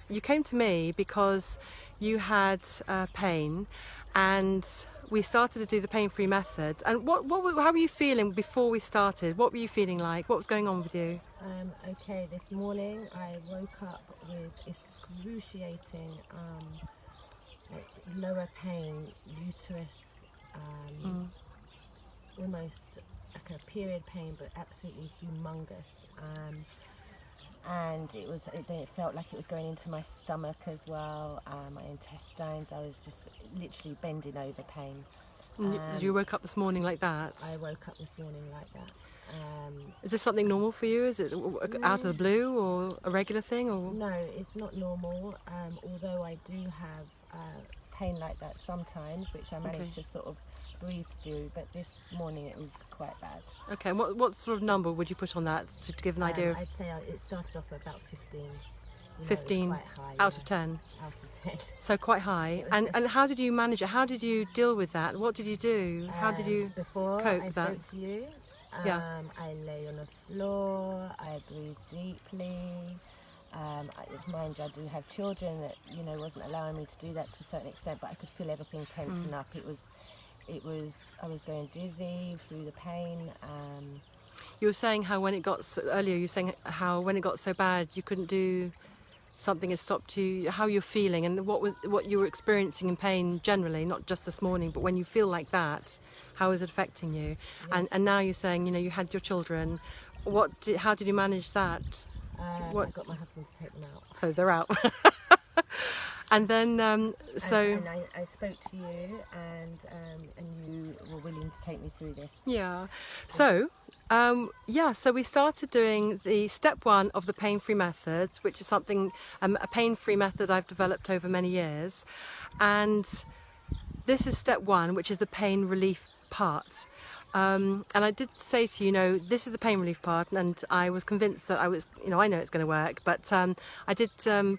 you came to me because you had pain, and we started to do the pain-free method. And how were you feeling before we started? What were you feeling like? What was going on with you? Okay, this morning I woke up with excruciating like lower pain, uterus, almost like a period pain, but absolutely humongous. And it felt like it was going into my stomach as well, my intestines. I was just literally bending over pain. You woke up this morning like that? I woke up this morning like that. Is this something normal for you? Is it out of the blue or a regular thing? Or no, it's not normal. Although I do have pain like that sometimes, which I manage to sort of breathe through. But this morning it was quite bad. Okay, what sort of number would you put on that to give an idea of? I'd say it started off at about 15. 15 quite high, out of 10. Out of 10. So quite high. And how did you manage it? How did you deal with that? What did you do? How did you cope with that? Before I spoke to you, I lay on the floor, I breathed deeply. Mind you, I do have children that wasn't allowing me to do that to a certain extent, but I could feel everything tensing up. I was going dizzy through the pain. You were saying how when it got when it got so bad you couldn't do something, had stopped you. How you're feeling and what you were experiencing in pain generally, not just this morning, but when you feel like that, how is it affecting you? Yes. And now you're saying you had your children. How did you manage that? I got my husband to take them out. So they're out. And then and I spoke to you, and you were willing to take me through this. Yeah. So so we started doing the step 1 of the pain-free method, which is something a pain-free method I've developed over many years, and this is step 1, which is the pain relief part. And I did say to you, this is the pain relief part, and I was convinced that I know it's going to work, but I did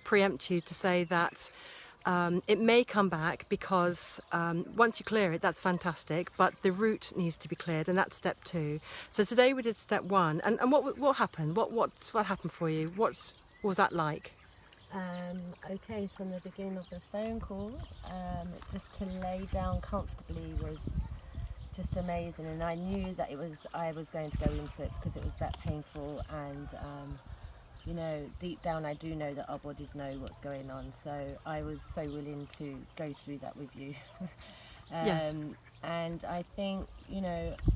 preempt you to say that it may come back because once you clear it, that's fantastic, but the root needs to be cleared, and that's step 2. So today we did step 1, and what happened? What happened for you? What was that like? Okay, from the beginning of the phone call, just to lay down comfortably was just amazing, and I knew that I was going to go into it because it was that painful, and deep down I do know that our bodies know what's going on, so I was so willing to go through that with you. Yes. And I think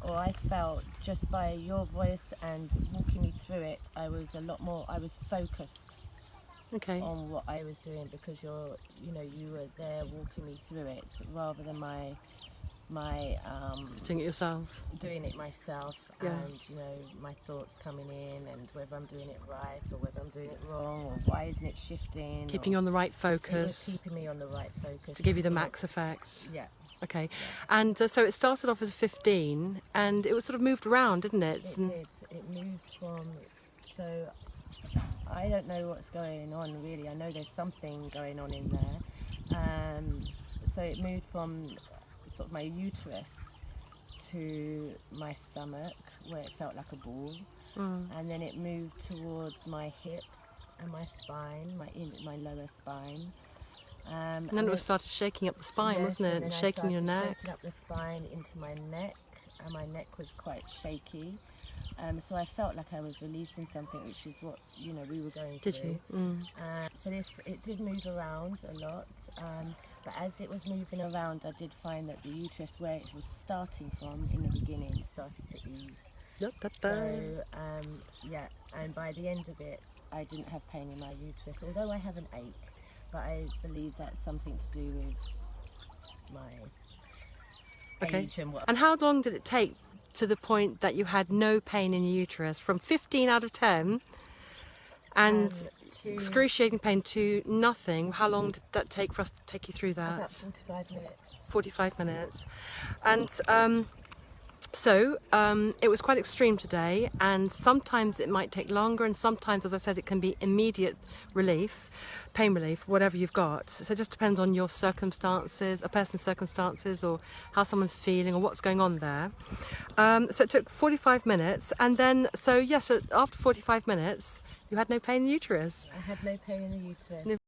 or I felt just by your voice and walking me through it, I was focused on what I was doing, because you were there walking me through it rather than my Just doing it yourself. Doing it myself, yeah. And my thoughts coming in, and whether I'm doing it right or whether I'm doing it wrong, or why isn't it shifting? Keeping you on the right focus. It was keeping me on the right focus. To give you the max effect. Yeah. Okay. Yeah. And so it started off as 15, and it was sort of moved around, didn't it? It did. It moved from. So I don't know what's going on really. I know there's something going on in there. So it moved from sort of my uterus to my stomach, where it felt like a ball, and then it moved towards my hips and my spine, my lower spine. And then it started shaking up the spine, wasn't it? And shaking your neck. Shaking up the spine into my neck, and my neck was quite shaky. So I felt like I was releasing something, which is what we were going through. Did you? So it did move around a lot, but as it was moving around, I did find that the uterus, where it was starting from in the beginning, started to ease. So and by the end of it, I didn't have pain in my uterus, although I have an ache. But I believe that's something to do with my age and what. And how long did it take to the point that you had no pain in your uterus, from 15 out of 10 and excruciating pain to nothing? How long did that take for us to take you through that? About 45 minutes. 45 minutes. And so it was quite extreme today, and sometimes it might take longer, and sometimes, as I said, it can be immediate relief, pain relief, whatever you've got. So it just depends on your circumstances, a person's circumstances, or how someone's feeling, or what's going on there. So it took 45 minutes, and then, so after 45 minutes, you had no pain in the uterus. I had no pain in the uterus.